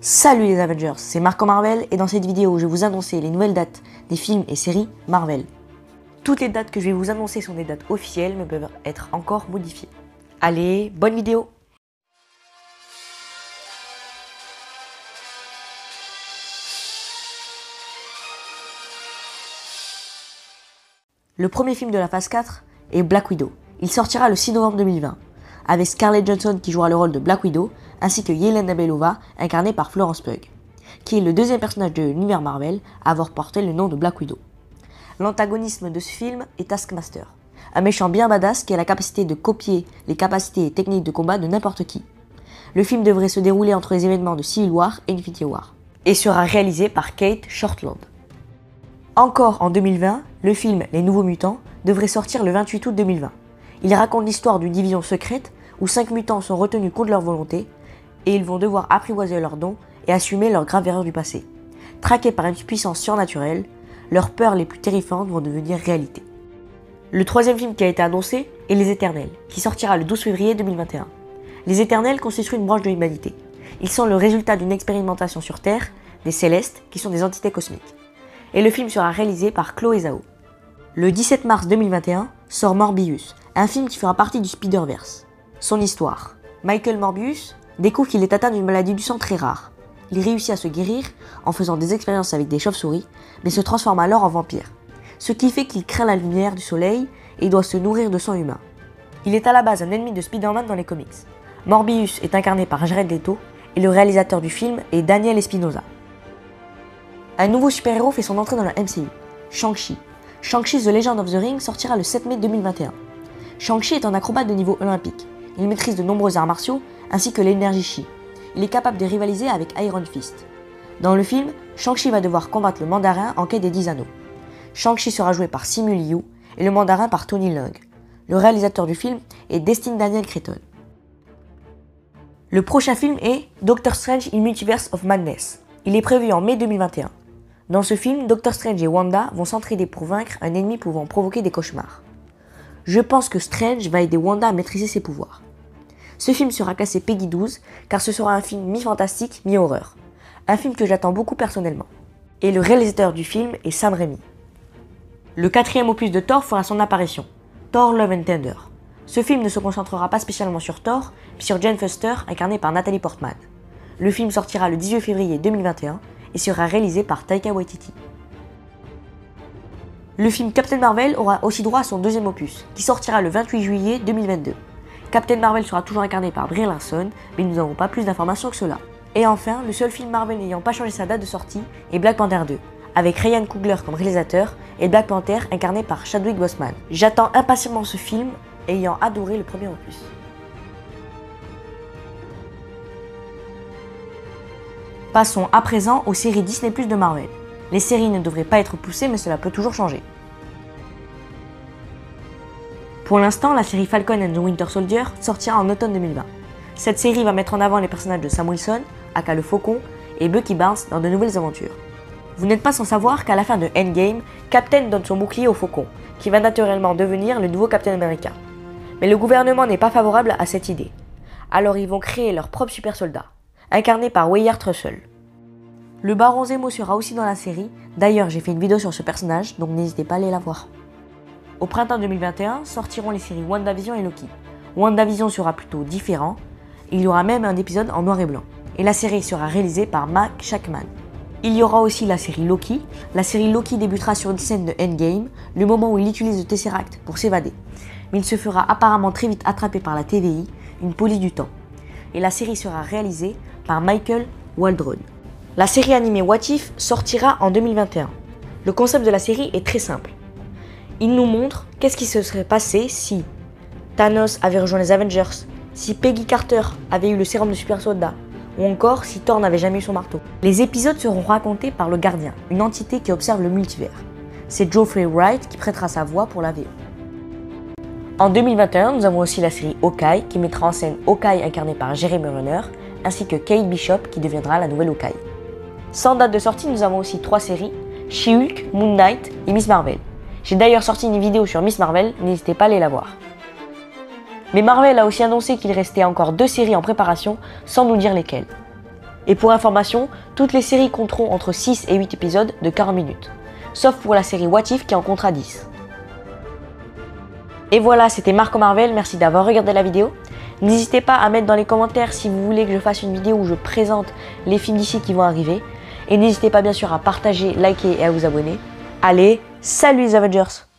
Salut les Avengers, c'est Marco Marvel et dans cette vidéo je vais vous annoncer les nouvelles dates des films et séries Marvel. Toutes les dates que je vais vous annoncer sont des dates officielles mais peuvent être encore modifiées. Allez, bonne vidéo! Le premier film de la phase 4 est Black Widow. Il sortira le 6 novembre 2020, avec Scarlett Johansson qui jouera le rôle de Black Widow, ainsi que Yelena Belova, incarnée par Florence Pugh, qui est le deuxième personnage de l'univers Marvel à avoir porté le nom de Black Widow. L'antagonisme de ce film est Taskmaster, un méchant bien badass qui a la capacité de copier les capacités et techniques de combat de n'importe qui. Le film devrait se dérouler entre les événements de Civil War et Infinity War, et sera réalisé par Kate Shortland. Encore en 2020, le film Les Nouveaux Mutants devrait sortir le 28 août 2020. Il raconte l'histoire d'une division secrète où 5 mutants sont retenus contre leur volonté et ils vont devoir apprivoiser leurs dons et assumer leurs graves erreurs du passé. Traqués par une puissance surnaturelle, leurs peurs les plus terrifiantes vont devenir réalité. Le troisième film qui a été annoncé est Les Éternels, qui sortira le 12 février 2021. Les Éternels constituent une branche de l'humanité. Ils sont le résultat d'une expérimentation sur Terre des Célestes, qui sont des entités cosmiques. Et le film sera réalisé par Chloé Zhao. Le 17 mars 2021 sort Morbius, un film qui fera partie du Spider-Verse. Son histoire. Michael Morbius découvre qu'il est atteint d'une maladie du sang très rare. Il réussit à se guérir en faisant des expériences avec des chauves-souris, mais se transforme alors en vampire. Ce qui fait qu'il craint la lumière du soleil et doit se nourrir de sang humain. Il est à la base un ennemi de Spider-Man dans les comics. Morbius est incarné par Jared Leto et le réalisateur du film est Daniel Espinosa. Un nouveau super-héros fait son entrée dans la MCU, Shang-Chi. Shang-Chi The Legend of the Ring sortira le 7 mai 2021. Shang-Chi est un acrobate de niveau olympique. Il maîtrise de nombreux arts martiaux ainsi que l'énergie Chi. Il est capable de rivaliser avec Iron Fist. Dans le film, Shang-Chi va devoir combattre le mandarin en quête des 10 anneaux. Shang-Chi sera joué par Simu Liu et le mandarin par Tony Leung. Le réalisateur du film est Destin Daniel Cretton. Le prochain film est Doctor Strange in Multiverse of Madness. Il est prévu en mai 2021. Dans ce film, Doctor Strange et Wanda vont s'entraider pour vaincre un ennemi pouvant provoquer des cauchemars. Je pense que Strange va aider Wanda à maîtriser ses pouvoirs. Ce film sera classé Peggy 12 car ce sera un film mi-fantastique, mi-horreur. Un film que j'attends beaucoup personnellement. Et le réalisateur du film est Sam Raimi. Le quatrième opus de Thor fera son apparition, Thor Love and Thunder. Ce film ne se concentrera pas spécialement sur Thor, mais sur Jane Foster, incarnée par Natalie Portman. Le film sortira le 18 février 2021 et sera réalisé par Taika Waititi. Le film Captain Marvel aura aussi droit à son deuxième opus, qui sortira le 28 juillet 2022. Captain Marvel sera toujours incarné par Brie Larson, mais nous n'avons pas plus d'informations que cela. Et enfin, le seul film Marvel n'ayant pas changé sa date de sortie est Black Panther 2, avec Ryan Coogler comme réalisateur et Black Panther incarné par Chadwick Boseman. J'attends impatiemment ce film, ayant adoré le premier opus. Passons à présent aux séries Disney+ de Marvel. Les séries ne devraient pas être poussées, mais cela peut toujours changer. Pour l'instant, la série Falcon and the Winter Soldier sortira en automne 2020. Cette série va mettre en avant les personnages de Sam Wilson, aka le Faucon, et Bucky Barnes dans de nouvelles aventures. Vous n'êtes pas sans savoir qu'à la fin de Endgame, Captain donne son bouclier au Faucon, qui va naturellement devenir le nouveau Captain America. Mais le gouvernement n'est pas favorable à cette idée. Alors ils vont créer leur propre super soldat, incarné par Wyatt Russell. Le Baron Zemo sera aussi dans la série, d'ailleurs j'ai fait une vidéo sur ce personnage, donc n'hésitez pas à aller la voir. Au printemps 2021 sortiront les séries WandaVision et Loki. WandaVision sera plutôt différent, il y aura même un épisode en noir et blanc, et la série sera réalisée par Mark Shackman. Il y aura aussi la série Loki. La série Loki débutera sur une scène de Endgame, le moment où il utilise le Tesseract pour s'évader. Mais il se fera apparemment très vite attraper par la TVI, une police du temps. Et la série sera réalisée par Michael Waldron. La série animée What If sortira en 2021. Le concept de la série est très simple. Il nous montre qu'est-ce qui se serait passé si Thanos avait rejoint les Avengers, si Peggy Carter avait eu le sérum de super soldat, ou encore si Thor n'avait jamais eu son marteau. Les épisodes seront racontés par le Gardien, une entité qui observe le multivers. C'est Geoffrey Wright qui prêtera sa voix pour la VO. En 2021, nous avons aussi la série Hawkeye qui mettra en scène Hawkeye incarné par Jeremy Renner, ainsi que Kate Bishop qui deviendra la nouvelle Hawkeye. Sans date de sortie, nous avons aussi 3 séries, She-Hulk, Moon Knight et Miss Marvel. J'ai d'ailleurs sorti une vidéo sur Miss Marvel, n'hésitez pas à aller la voir. Mais Marvel a aussi annoncé qu'il restait encore 2 séries en préparation sans nous dire lesquelles. Et pour information, toutes les séries compteront entre 6 et 8 épisodes de 40 minutes. Sauf pour la série What If qui en comptera 10. Et voilà, c'était Marco Marvel, merci d'avoir regardé la vidéo. N'hésitez pas à mettre dans les commentaires si vous voulez que je fasse une vidéo où je présente les films d'ici qui vont arriver. Et n'hésitez pas bien sûr à partager, liker et à vous abonner. Allez, salut les Avengers!